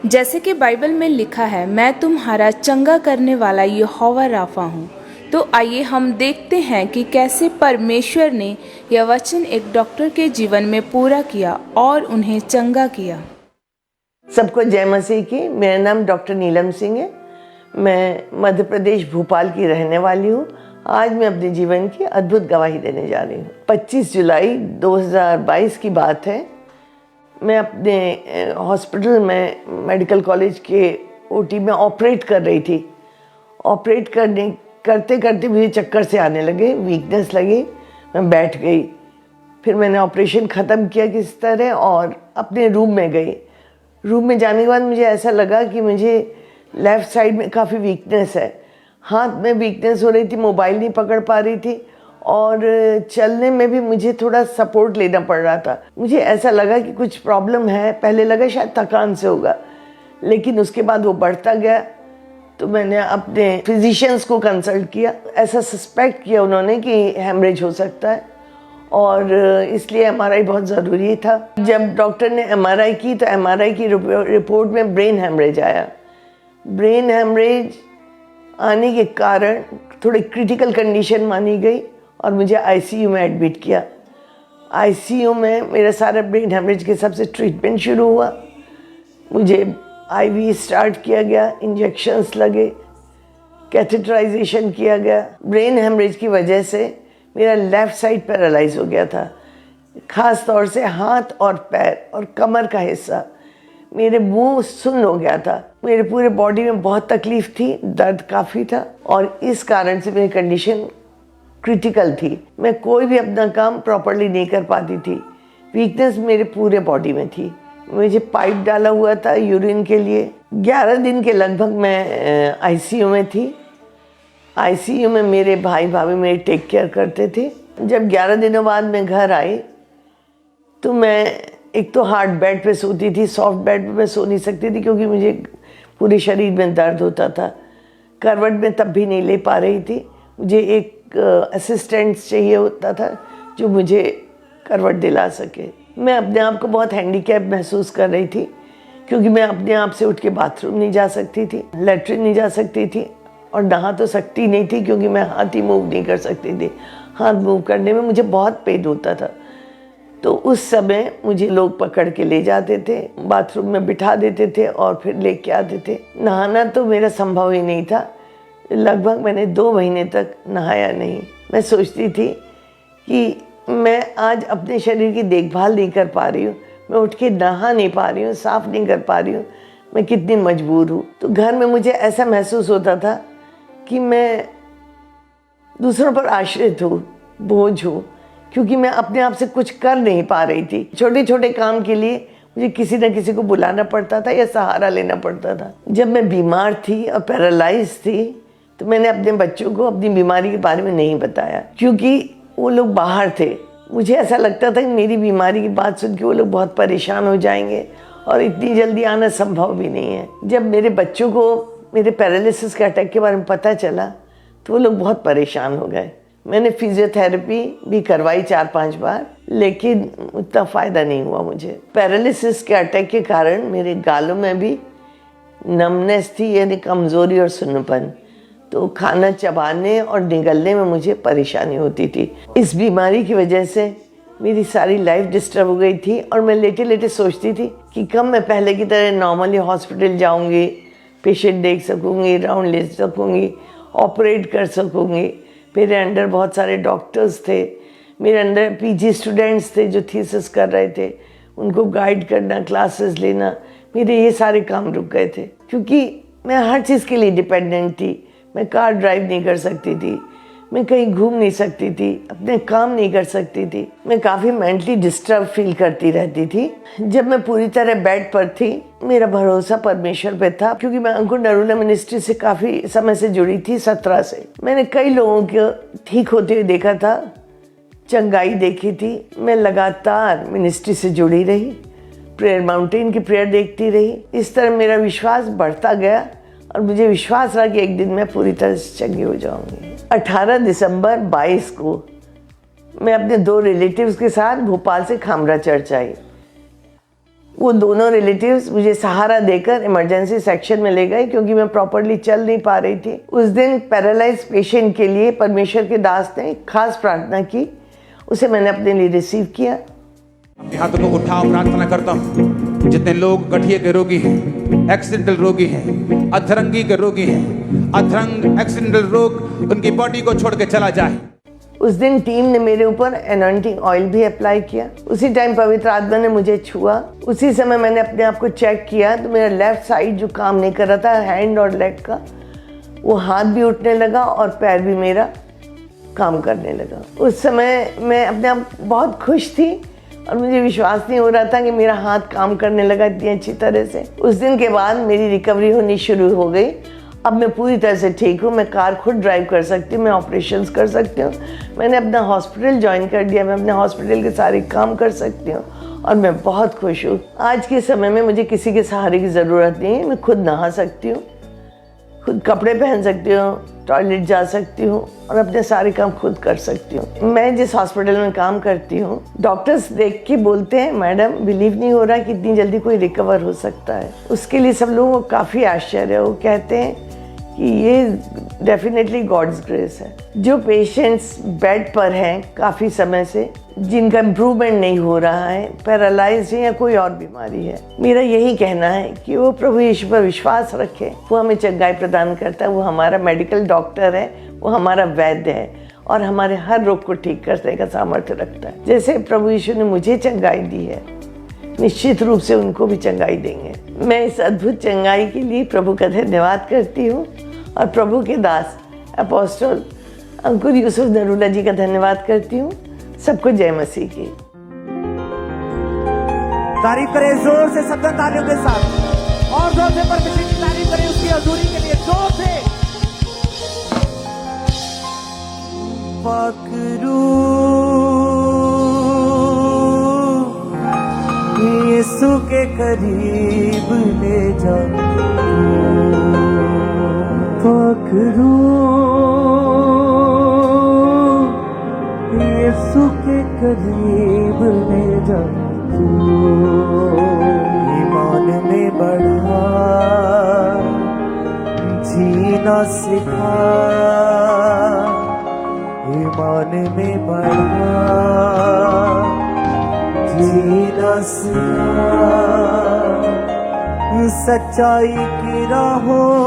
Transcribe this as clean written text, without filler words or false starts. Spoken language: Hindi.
जैसे कि बाइबल में लिखा है, मैं तुम्हारा चंगा करने वाला यहोवा राफा हूँ। तो आइए हम देखते हैं कि कैसे परमेश्वर ने यह वचन एक डॉक्टर के जीवन में पूरा किया और उन्हें चंगा किया। सबको जय मसीह की। मेरा नाम डॉक्टर नीलम सिंह है। मैं मध्य प्रदेश भोपाल की रहने वाली हूँ। आज मैं अपने जीवन की अद्भुत गवाही देने जा रही हूँ। 25 जुलाई 2022 की बात है। मैं अपने हॉस्पिटल में मेडिकल कॉलेज के ओटी में ऑपरेट कर रही थी। ऑपरेट करते करते मुझे चक्कर से आने लगे, वीकनेस लगी, मैं बैठ गई। फिर मैंने ऑपरेशन ख़त्म किया किस तरह और अपने रूम में गई। रूम में जाने के बाद मुझे ऐसा लगा कि मुझे लेफ़्ट साइड में काफ़ी वीकनेस है। हाथ में वीकनेस हो रही थी, मोबाइल नहीं पकड़ पा रही थी और चलने में भी मुझे थोड़ा सपोर्ट लेना पड़ रहा था। मुझे ऐसा लगा कि कुछ प्रॉब्लम है। पहले लगा शायद थकान से होगा, लेकिन उसके बाद वो बढ़ता गया। तो मैंने अपने फिजिशियंस को कंसल्ट किया। ऐसा सस्पेक्ट किया उन्होंने कि हेमरेज हो सकता है और इसलिए एमआरआई बहुत ज़रूरी था। जब डॉक्टर ने एमआरआई की तो एमआरआई की रिपोर्ट में ब्रेन हेमरेज आया। ब्रेन हेमरेज आने के कारण थोड़ी क्रिटिकल कंडीशन मानी गई और मुझे आईसीयू में एडमिट किया। आईसीयू में मेरा सारा ब्रेन हेमरेज के सबसे ट्रीटमेंट शुरू हुआ। मुझे आईवी स्टार्ट किया गया, इंजेक्शंस लगे, कैथेटराइजेशन किया गया। ब्रेन हेमरेज की वजह से मेरा लेफ़्ट साइड पैरालाइज हो गया था। ख़ास तौर से हाथ और पैर और कमर का हिस्सा, मेरे मुंह सुन्न हो गया था। मेरे पूरे बॉडी में बहुत तकलीफ़ थी, दर्द काफ़ी था और इस कारण से मेरी कंडीशन क्रिटिकल थी। मैं कोई भी अपना काम प्रॉपरली नहीं कर पाती थी। वीकनेस मेरे पूरे बॉडी में थी। मुझे पाइप डाला हुआ था यूरिन के लिए। 11 दिन के लगभग मैं आईसीयू में थी। आईसीयू में मेरे भाई भाभी मेरी टेक केयर करते थे। जब 11 दिनों बाद मैं घर आई तो मैं एक तो हार्ड बेड पे सोती थी, सॉफ्ट बेड पे मैं सो नहीं सकती थी क्योंकि मुझे पूरे शरीर में दर्द होता था। करवट में तब भी नहीं ले पा रही थी। मुझे एक असिस्टेंट चाहिए होता था जो मुझे करवट दिला सके। मैं अपने आप को बहुत हैंडीकैप महसूस कर रही थी क्योंकि मैं अपने आप से उठ के बाथरूम नहीं जा सकती थी, लेटरिन नहीं जा सकती थी और नहा तो सकती नहीं थी क्योंकि मैं हाथ ही मूव नहीं कर सकती थी। हाथ मूव करने में मुझे बहुत पेन होता था। तो उस समय मुझे लोग पकड़ के ले जाते थे, बाथरूम में बिठा देते थे और फिर लेके आते थे। नहाना तो मेरा संभव ही नहीं था। लगभग मैंने 2 महीने तक नहाया नहीं। मैं सोचती थी कि मैं आज अपने शरीर की देखभाल नहीं कर पा रही हूँ, मैं उठ के नहा नहीं पा रही हूँ, साफ़ नहीं कर पा रही हूँ, मैं कितनी मजबूर हूँ। तो घर में मुझे ऐसा महसूस होता था कि मैं दूसरों पर आश्रित हूँ, बोझ हूँ, क्योंकि मैं अपने आप से कुछ कर नहीं पा रही थी। छोटे छोटे काम के लिए मुझे किसी न किसी को बुलाना पड़ता था या सहारा लेना पड़ता था। जब मैं बीमार थी और पैरालाइज थी तो मैंने अपने बच्चों को अपनी बीमारी के बारे में नहीं बताया क्योंकि वो लोग बाहर थे। मुझे ऐसा लगता था कि मेरी बीमारी की बात सुन के वो लोग बहुत परेशान हो जाएंगे और इतनी जल्दी आना संभव भी नहीं है। जब मेरे बच्चों को मेरे पैरालिसिस के अटैक के बारे में पता चला तो वो लोग बहुत परेशान हो गए। मैंने फिजियोथेरेपी भी करवाई 4-5 बार, लेकिन उतना फ़ायदा नहीं हुआ मुझे। पैरालिसिस के अटैक के कारण मेरे गालों में भी नमनेस थी, यानी कमज़ोरी और सुन्नपन। तो खाना चबाने और निगलने में मुझे परेशानी होती थी। इस बीमारी की वजह से मेरी सारी लाइफ डिस्टर्ब हो गई थी और मैं लेटे लेटे सोचती थी कि कब मैं पहले की तरह नॉर्मली हॉस्पिटल जाऊंगी, पेशेंट देख सकूंगी, राउंड ले सकूंगी, ऑपरेट कर सकूंगी। मेरे अंडर बहुत सारे डॉक्टर्स थे, मेरे अंदर पीजी स्टूडेंट्स थे जो थीसिस कर रहे थे, उनको गाइड करना, क्लासेस लेना, मेरे ये सारे काम रुक गए थे क्योंकि मैं हर चीज़ के लिए डिपेंडेंट थी। मैं कार ड्राइव नहीं कर सकती थी, मैं कहीं घूम नहीं सकती थी, अपने काम नहीं कर सकती थी। मैं काफ़ी मेंटली डिस्टर्ब फील करती रहती थी। जब मैं पूरी तरह बेड पर थी, मेरा भरोसा परमेश्वर पे था क्योंकि मैं अंकुर नरूला मिनिस्ट्री से काफ़ी समय से जुड़ी थी, 17 से। मैंने कई लोगों को ठीक होते हुए देखा था, चंगाई देखी थी। मैं लगातार मिनिस्ट्री से जुड़ी रही, प्रेयर माउंटेन की प्रेयर देखती रही। इस तरह मेरा विश्वास बढ़ता गया और मुझे विश्वास रहा कि एक दिन मैं पूरी तरह से चंगी हो जाऊंगी। 18 दिसंबर 22 को मैं अपने 2 रिलेटिव्स के साथ भोपाल से खामरा चर्च आई। वो दोनों रिलेटिव्स मुझे सहारा देकर इमरजेंसी सेक्शन में ले गए क्योंकि मैं प्रॉपरली चल नहीं पा रही थी। उस दिन पैरालाइज पेशेंट के लिए परमेश्वर के दास ने खास प्रार्थना की, उसे मैंने अपने लिए रिसीव किया। अपने हाथों को उठाओ, प्रार्थना करता हूँ जितने लोग गठिए के रोगी हैं, एक्सीडेंटल रोगी हैं, अधरंगी के रोगी हैं, अधरंग एक्सीडेंटल रोग उनकी बॉडी को छोड़ के चला जाए। उस दिन टीम ने मेरे ऊपर एनॉइंटिंग ऑयल भी अप्लाई किया। उसी टाइम पवित्र आत्मा ने मुझे छुआ। उसी समय मैंने अपने आप को चेक किया तो मेरा लेफ्ट साइड जो काम नहीं कर रहा था हैंड और लेग का, वो हाथ भी उठने लगा और पैर भी मेरा काम करने लगा। उस समय मैं अपने आप बहुत खुश थी और मुझे विश्वास नहीं हो रहा था कि मेरा हाथ काम करने लगा इतनी अच्छी तरह से। उस दिन के बाद मेरी रिकवरी होनी शुरू हो गई। अब मैं पूरी तरह से ठीक हूँ, मैं कार खुद ड्राइव कर सकती हूँ, मैं ऑपरेशंस कर सकती हूँ, मैंने अपना हॉस्पिटल ज्वाइन कर दिया, मैं अपने हॉस्पिटल के सारे काम कर सकती हूँ और मैं बहुत खुश हूँ। आज के समय में मुझे किसी के सहारे की ज़रूरत नहीं है। मैं खुद नहा सकती हूँ, खुद कपड़े पहन सकती हूँ, टॉयलेट जा सकती हूँ और अपने सारे काम खुद कर सकती हूँ। मैं जिस हॉस्पिटल में काम करती हूँ, डॉक्टर्स देख के बोलते हैं मैडम बिलीव नहीं हो रहा कि इतनी जल्दी कोई रिकवर हो सकता है। उसके लिए सब लोगों को काफ़ी आश्चर्य है। वो कहते हैं कि ये डेफिनेटली गॉड्स ग्रेस है। जो पेशेंट्स बेड पर हैं काफ़ी समय से, जिनका इम्प्रूवमेंट नहीं हो रहा है, पैरालाइज है या कोई और बीमारी है, मेरा यही कहना है कि वो प्रभु यीशु पर विश्वास रखें। वो हमें चंगाई प्रदान करता है, वो हमारा मेडिकल डॉक्टर है, वो हमारा वैद्य है और हमारे हर रोग को ठीक करने का सामर्थ्य रखता है। जैसे प्रभु यीशु ने मुझे चंगाई दी है, निश्चित रूप से उनको भी चंगाई देंगे। मैं इस अद्भुत चंगाई के लिए प्रभु का धन्यवाद करती हूँ और प्रभु के दास अपोस्टल अंकुर यूसुफ नरूला जी का धन्यवाद करती हूँ। सबको जय मसीह की। तारीफ करें जोर से, शब्द तालियों के साथ और जोर से परमेश्वर की तारीफ करें उसकी हजूरी के लिए जोर से। पकड़ू यीशु के करीब ले जा, पकड़ू यीशु के करीब ले जा, ईमान में बढ़ा, जीना सिखा, ईमान में बढ़ा, जीना सिखा, सच्चाई की राहों